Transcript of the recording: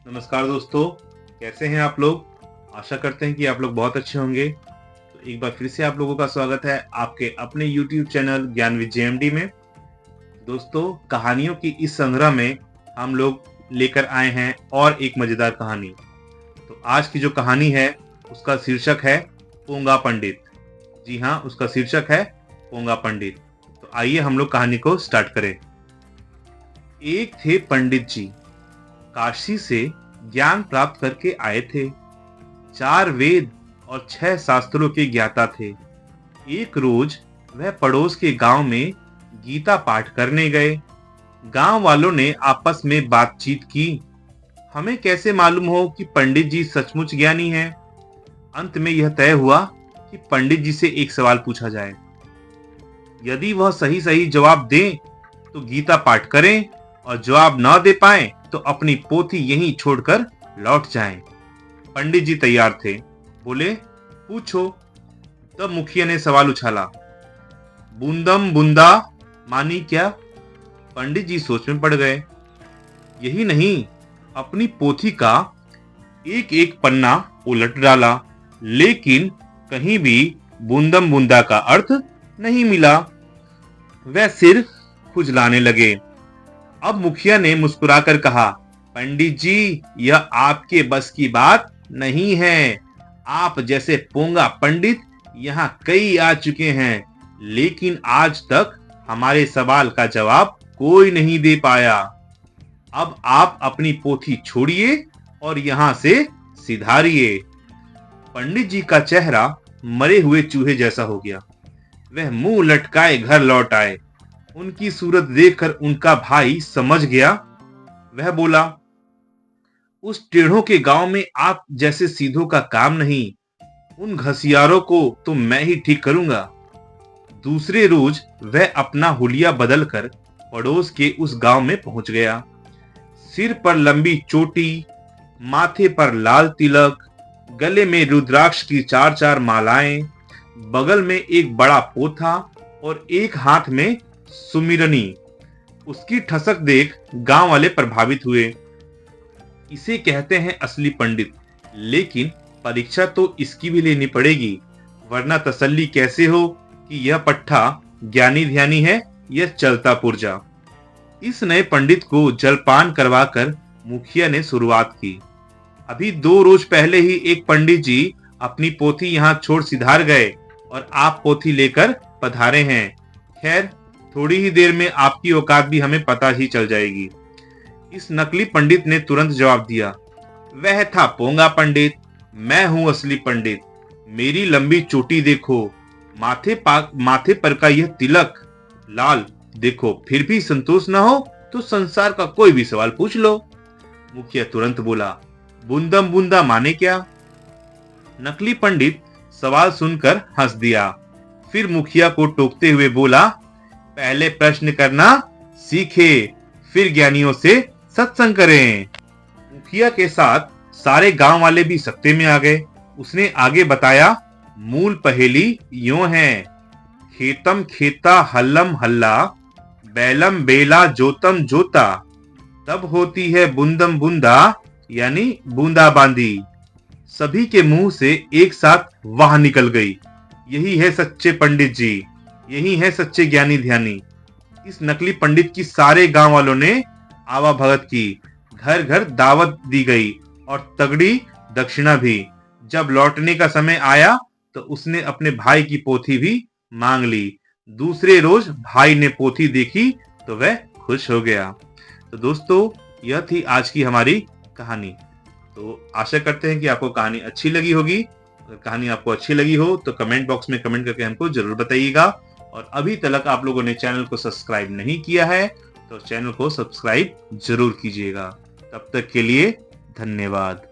नमस्कार दोस्तों, कैसे हैं आप लोग? आशा करते हैं कि आप लोग बहुत अच्छे होंगे। तो एक बार फिर से आप लोगों का स्वागत है आपके अपने YouTube चैनल ज्ञान विद जेएमडी में। दोस्तों, कहानियों की इस संग्रह में हम लोग लेकर आए हैं और एक मजेदार कहानी। तो आज की जो कहानी है उसका शीर्षक है पोंगा पंडित। जी हाँ, उसका शीर्षक है पोंगा पंडित। तो आइए हम लोग कहानी को स्टार्ट करें। एक थे पंडित जी, काशी से ज्ञान प्राप्त करके आए थे। 4 वेद और 6 शास्त्रों के ज्ञाता थे। एक रोज वह पड़ोस के गांव में गीता पाठ करने गए। गांव वालों ने आपस में बातचीत की। हमें कैसे मालूम हो कि पंडित जी सचमुच ज्ञानी हैं? अंत में यह तय हुआ कि पंडित जी से एक सवाल पूछा जाए। यदि वह सही सही जवाब दें तो गीता पाठ करें, और जवाब न दे पाए तो अपनी पोथी यहीं छोड़कर लौट जाएं। पंडित जी तैयार थे। बोले, पूछो। तब मुखिया ने सवाल उछाला, बूंदम बूंदा मानी क्या? पंडित जी सोच में पड़ गए। यही नहीं, अपनी पोथी का एक एक पन्ना उलट डाला, लेकिन कहीं भी बूंदम बूंदा का अर्थ नहीं मिला। वह सिर खुजलाने लगे। अब मुखिया ने मुस्कुराकर कहा, पंडित जी, यह आपके बस की बात नहीं है। आप जैसे पोंगा पंडित यहाँ कई आ चुके हैं, लेकिन आज तक हमारे सवाल का जवाब कोई नहीं दे पाया। अब आप अपनी पोथी छोड़िए और यहाँ से सिधारिए। पंडित जी का चेहरा मरे हुए चूहे जैसा हो गया। वह मुंह लटकाए घर लौट आए। उनकी सूरत देखकर उनका भाई समझ गया। वह बोला, उस टेढ़ों के गांव में आप जैसे सीधों का काम नहीं। उन घसियारों को तो मैं ही ठीक करूंगा। दूसरे रोज वह अपना हुलिया बदलकर पड़ोस के उस गांव में पहुंच गया। सिर पर लंबी चोटी, माथे पर लाल तिलक, गले में रुद्राक्ष की 4-4 मालाएं, बगल में एक बड़ा पोथा और एक हाथ में सुमिरनी। उसकी ठसक देख गांव वाले प्रभावित हुए। इसे कहते हैं असली पंडित, लेकिन परीक्षा तो इसकी भी लेनी पड़ेगी, वरना तसल्ली कैसे हो कि यह पट्टा ज्ञानी ध्यानी है या चलता पुर्जा। इस नए पंडित को जलपान करवाकर मुखिया ने शुरुआत की। अभी 2 रोज पहले ही एक पंडित जी अपनी पोथी यहाँ छोड़ सिधार गए और आप पोथी लेकर पधारे हैं। खैर, थोड़ी ही देर में आपकी औकात भी हमें पता ही चल जाएगी। इस नकली पंडित ने तुरंत जवाब दिया, वह था पोंगा पंडित, मैं हूं असली पंडित। मेरी लंबी चोटी देखो, माथे पर का यह तिलक लाल देखो। फिर भी संतोष न हो तो संसार का कोई भी सवाल पूछ लो। मुखिया तुरंत बोला, बूंदम बूंदा माने क्या? नकली पंडित सवाल सुनकर हंस दिया। फिर मुखिया को टोकते हुए बोला, पहले प्रश्न करना सीखे, फिर ज्ञानियों से सत्संग करें। मुखिया के साथ सारे गांव वाले भी सत्ते में आ गए। उसने आगे बताया, मूल पहेली यूं है, खेतम खेता हल्लम हल्ला, बैलम बेला जोतम जोता, तब होती है बूंदम बूंदा यानी बूंदा बांदी। सभी के मुंह से एक साथ वाह निकल गई। यही है सच्चे पंडित जी, यही है सच्चे ज्ञानी ध्यानी। इस नकली पंडित की सारे गांव वालों ने आवा भगत की। घर घर दावत दी गई और तगड़ी दक्षिणा भी। जब लौटने का समय आया तो उसने अपने भाई की पोथी भी मांग ली। दूसरे रोज भाई ने पोथी देखी तो वह खुश हो गया। तो दोस्तों, यह थी आज की हमारी कहानी। तो आशा करते हैं कि आपको कहानी अच्छी लगी होगी। अगर कहानी आपको अच्छी लगी हो तो कमेंट बॉक्स में कमेंट करके हमको जरूर बताइएगा। और अभी तक आप लोगों ने चैनल को सब्सक्राइब नहीं किया है तो चैनल को सब्सक्राइब जरूर कीजिएगा। तब तक के लिए धन्यवाद।